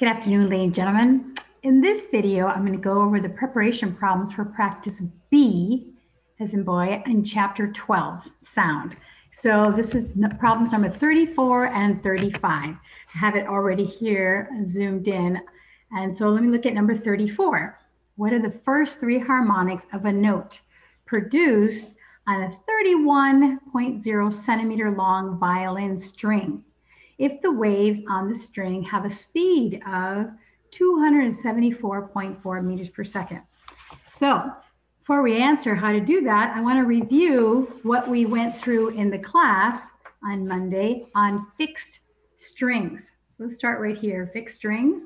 Good afternoon, ladies and gentlemen. In this video, I'm going to go over the preparation problems for practice B, as in boy, in chapter 12, sound. So this is problems number 34 and 35. I have it already here zoomed in. And so let me look at number 34. What are the first three harmonics of a note produced on a 31.0 centimeter long violin string if the waves on the string have a speed of 274.4 meters per second? So before we answer how to do that, I want to review what we went through in the class on Monday on fixed strings. So let's start right here, fixed strings.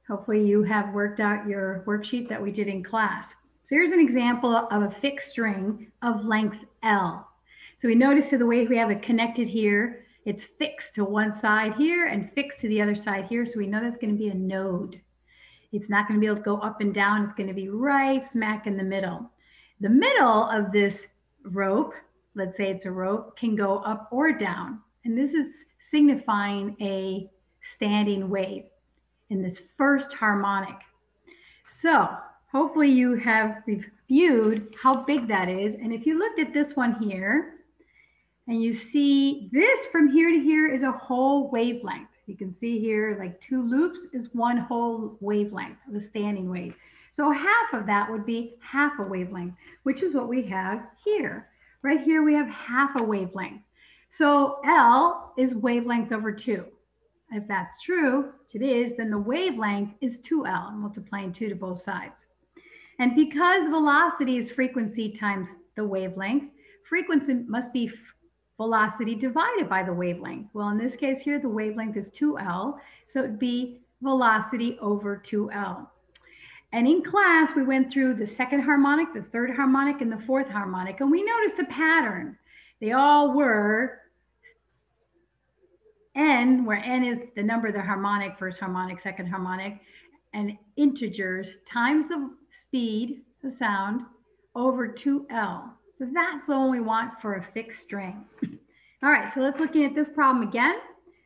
Hopefully you have worked out your worksheet that we did in class. So here's an example of a fixed string of length L. So we notice the way we have it connected here, it's fixed to one side here and fixed to the other side here. So we know that's going to be a node. It's not going to be able to go up and down. It's going to be right smack in the middle. The middle of this rope, let's say it's a rope, can go up or down. And this is signifying a standing wave in this first harmonic. So hopefully you have reviewed how big that is. And if you looked at this one here, and you see this from here to here is a whole wavelength. You can see here like two loops is one whole wavelength of a standing wave. So half of that would be half a wavelength, which is what we have here. Right here we have half a wavelength. So L is wavelength over 2. If that's true, which it is, then the wavelength is 2L, multiplying 2 to both sides. And because velocity is frequency times the wavelength, frequency must be velocity divided by the wavelength. Well, in this case here, the wavelength is 2L, so it'd be velocity over 2L. And in class, we went through the second harmonic, the third harmonic, and the fourth harmonic, and we noticed a pattern. They all were N, where N is the number of the harmonic, first harmonic, second harmonic, and integers times the speed of sound over 2L. So that's the one we want for a fixed string. All right, so let's look at this problem again.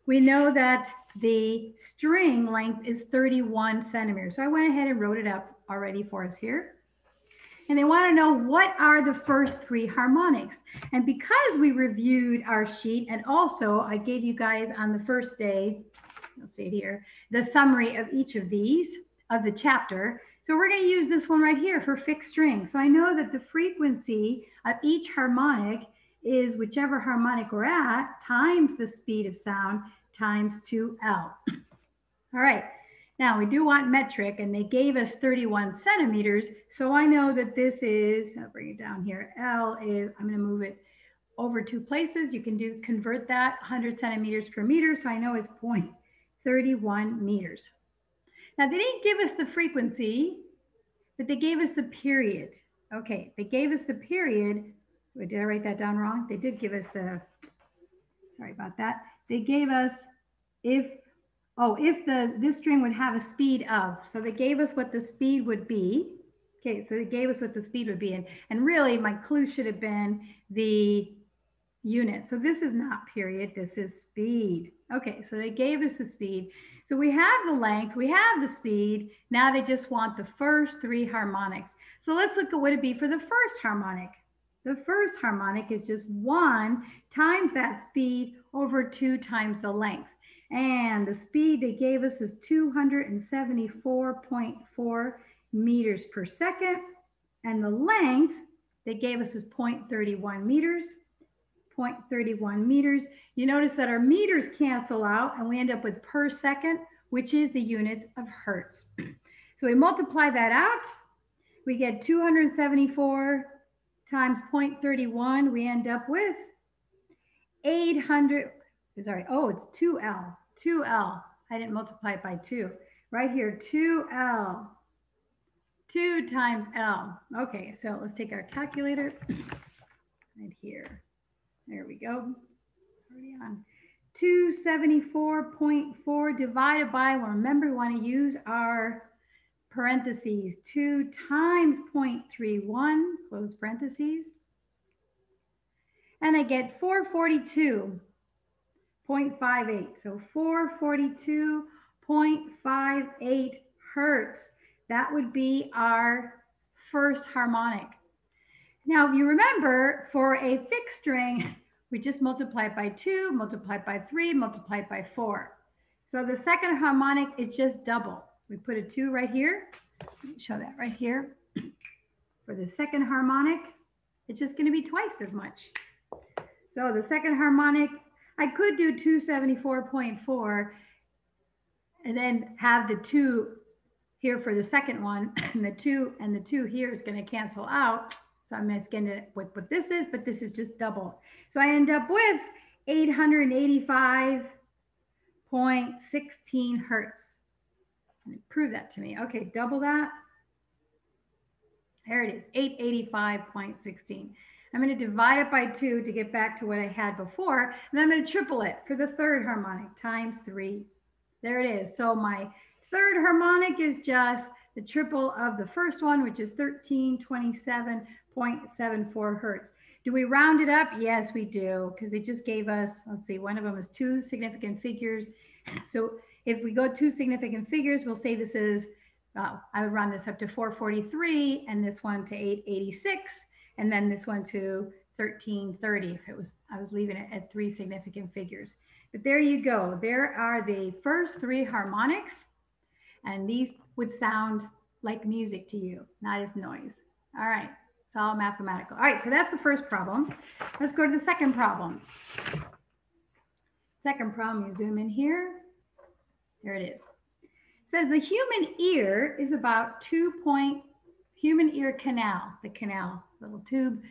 We know that the string length is 31 centimeters. So I went ahead and wrote it up already for us here. And they want to know what are the first three harmonics. And because we reviewed our sheet, and also I gave you guys on the first day, you'll see it here, the summary of each of these, of the chapter. So we're going to use this one right here for fixed string. So I know that the frequency of each harmonic is whichever harmonic we're at times the speed of sound times 2L. All right, now we do want metric, and they gave us 31 centimeters. So I know that this is, I'll bring it down here, L is, I'm going to move it over 2 places. You can convert that 100 centimeters per meter. So I know it's 0.31 meters. Now, they didn't give us the frequency, but they gave us the period. Okay, they gave us the period. Wait, did I write that down wrong? They did give us the, sorry about that. They gave us if this string would have a speed of. So they gave us what the speed would be. Okay, so they gave us what the speed would be. And really, my clue should have been the unit. So this is not period, this is speed. Okay, so they gave us the speed. So we have the length, we have the speed. Now they just want the first three harmonics. So let's look at what it'd be for the first harmonic. The first harmonic is just 1 times that speed over 2 times the length. And the speed they gave us is 274.4 meters per second. And the length they gave us is 0.31 meters. 0.31 meters. You notice that our meters cancel out and we end up with per second, which is the units of hertz. So we multiply that out. We get 274 times 0.31. We end up with 800. Sorry, oh, it's 2L. 2L. I didn't multiply it by 2. Right here, 2L. 2 times L. Okay, so let's take our calculator right here. There we go. It's already on. 274.4 divided by, well, remember we want to use our parentheses. 2 times 0.31, close parentheses. And I get 442.58. So 442 0.58 hertz. That would be our first harmonic. Now, if you remember, for a fixed string, we just multiply it by 2, multiply it by 3, multiply it by 4. So the second harmonic is just double. We put a 2 right here. Let me show that right here. For the second harmonic, it's just going to be twice as much. So the second harmonic, I could do 274.4 and then have the 2 here for the second one, and the 2 here is going to cancel out. So I'm just going to what this is, but this is just double. So I end up with 885.16 hertz. Prove that to me. Okay, double that. There it is, 885.16. I'm going to divide it by 2 to get back to what I had before, and then I'm going to triple it for the third harmonic times 3. There it is. So my third harmonic is just the triple of the first one, which is 1327.74 hertz. Do we round it up? Yes, we do, because they just gave us, let's see, one of them is 2 significant figures. So if we go 2 significant figures, we'll say this is, I would round this up to 443, and this one to 886, and then this one to 1330 if it was, I was leaving it at 3 significant figures. But there you go. There are the first 3 harmonics, and these would sound like music to you, not as noise. All right, it's all mathematical. All right, so that's the first problem. Let's go to the second problem. Second problem, you zoom in here. There it is. It says the human ear is about human ear canal, the canal, little tube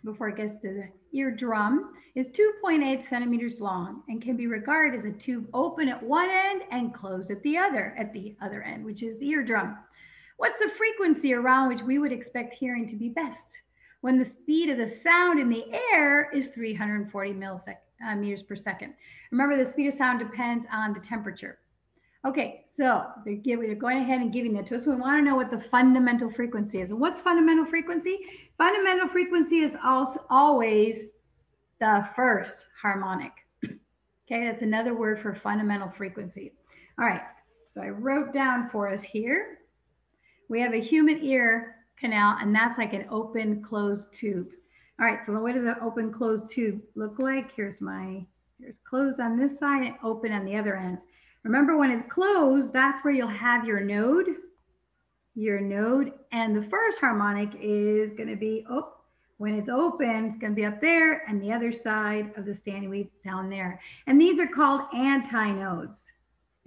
before it gets to the eardrum, is 2.8 centimeters long and can be regarded as a tube open at one end and closed at the other end, which is the eardrum. What's the frequency around which we would expect hearing to be best when the speed of the sound in the air is 340 meters per second? Remember, the speed of sound depends on the temperature. Okay, so they're going ahead and giving it to us. We want to know what the fundamental frequency is. And what's fundamental frequency? Fundamental frequency is also always the first harmonic. Okay, that's another word for fundamental frequency. All right, so I wrote down for us here. We have a human ear canal, and that's like an open closed tube. All right, so what does an open closed tube look like? Here's closed on this side and open on the other end. Remember, when it's closed, that's where you'll have your node, and the first harmonic is going to be, when it's open, it's going to be up there, and the other side of the standing wave down there. And these are called antinodes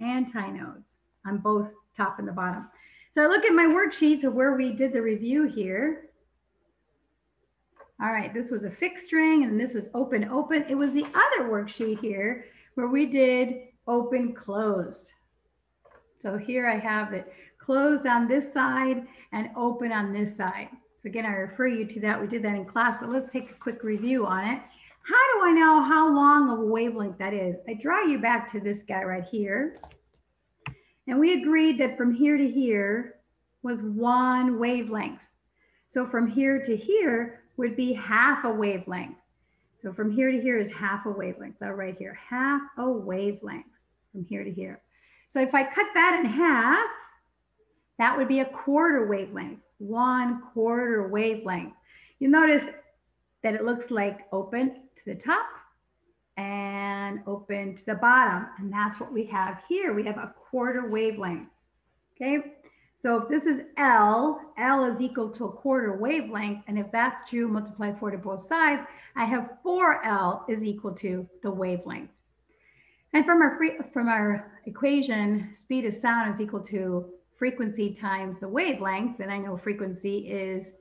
on both top and the bottom. So I look at my worksheets of where we did the review here. All right, this was a fixed string, and this was open. It was the other worksheet here where we did open closed. So here I have it closed on this side and open on this side. So again, I refer you to that. We did that in class, but let's take a quick review on it. How do I know how long of a wavelength that is? I draw you back to this guy right here. And we agreed that from here to here was 1 wavelength. So from here to here would be half a wavelength. So from here to here is half a wavelength. So right here, half a wavelength from here to here. So if I cut that in half, that would be a quarter wavelength, 1/4 wavelength. You'll notice that it looks like open to the top and open to the bottom. And that's what we have here. We have a quarter wavelength. Okay. So if this is L is equal to a quarter wavelength. And if that's true, multiply 4 to both sides, I have 4L is equal to the wavelength. And from our equation, speed of sound is equal to frequency times the wavelength. And I know frequency is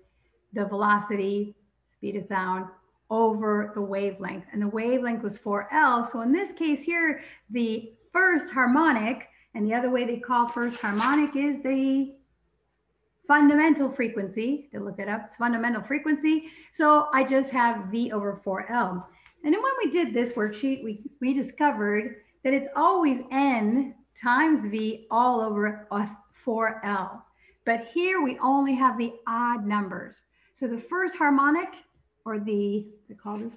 the velocity, speed of sound, over the wavelength. And the wavelength was 4L. So in this case here, the first harmonic, and the other way they call first harmonic is the fundamental frequency. To look it up, it's fundamental frequency. So I just have V over 4L. And then when we did this worksheet, we discovered that it's always N times V all over 4L. But here we only have the odd numbers. So the first harmonic, or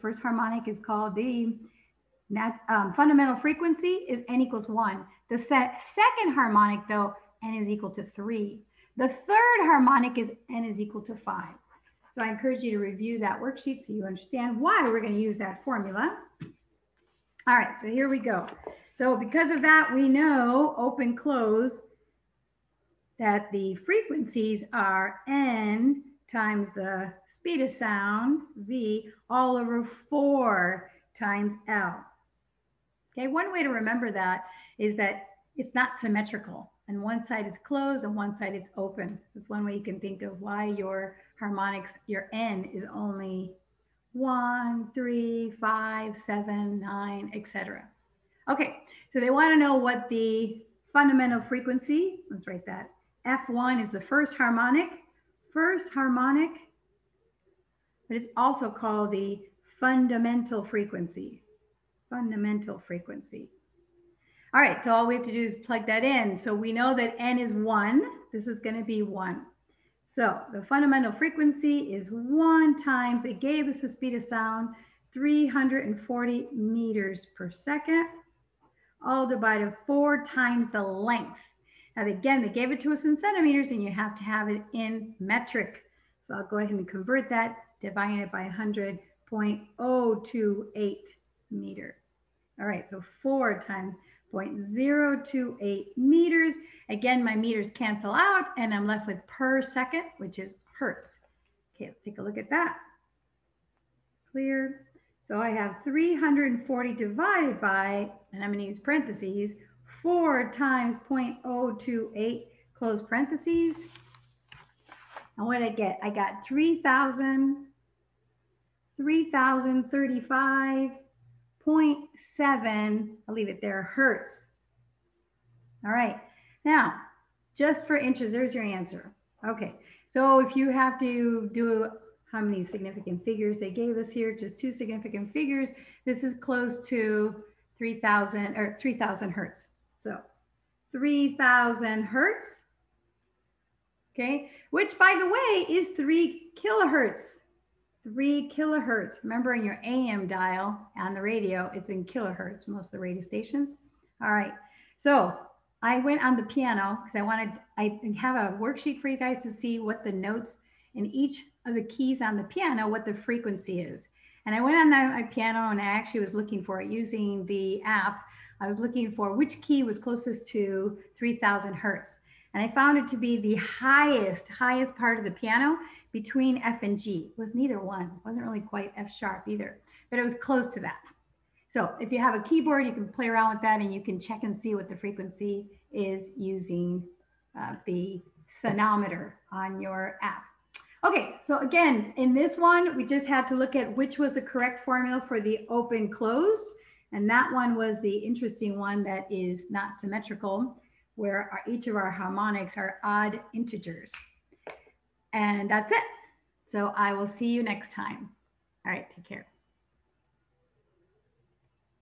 first harmonic is called the fundamental frequency is N equals 1. The second harmonic, though, n is equal to 3. The third harmonic is n is equal to 5. So I encourage you to review that worksheet so you understand why we're going to use that formula. All right, so here we go. So because of that, we know, open, close, that the frequencies are n times the speed of sound, v, all over 4 times L. Okay, one way to remember that is that it's not symmetrical, and one side is closed and one side is open. That's one way you can think of why your harmonics, your n is only 1, 3, 5, 7, 9, etc. Okay, so they want to know what the fundamental frequency, let's write that. F1 is the first harmonic, but it's also called the fundamental frequency. Fundamental frequency. All right, so all we have to do is plug that in. So we know that n is 1. This is going to be 1. So the fundamental frequency is 1 times, it gave us the speed of sound, 340 meters per second, all divided 4 times the length. Now again, they gave it to us in centimeters and you have to have it in metric. So I'll go ahead and convert that, dividing it by 100.028 meter. All right, so 4 times 0.028 meters. Again, my meters cancel out and I'm left with per second, which is hertz. Okay, let's take a look at that. Clear. So I have 340 divided by, and I'm going to use parentheses, 4 times 0.028, close parentheses. And what did I get? I got 3,035.7, I'll leave it there, hertz. All right, now, just for inches, there's your answer. Okay, so if you have to do how many significant figures they gave us here, just 2 significant figures, this is close to 3,000 or 3,000 hertz. So 3,000 hertz, okay, which by the way is 3 kilohertz. 3 kilohertz. Remember in your AM dial on the radio, it's in kilohertz, most of the radio stations. All right, so I went on the piano because I have a worksheet for you guys to see what the notes in each of the keys on the piano, what the frequency is. And I went on my piano and I actually was looking for it using the app. I was looking for which key was closest to 3,000 hertz. And I found it to be the highest part of the piano between F and G. It was neither one. It wasn't really quite F sharp either, but it was close to that. So if you have a keyboard, you can play around with that and you can check and see what the frequency is using the sonometer on your app. Okay, so again, in this one, we just had to look at which was the correct formula for the open closed. And that one was the interesting one that is not symmetrical, where each of our harmonics are odd integers. And that's it. So I will see you next time. All right, take care.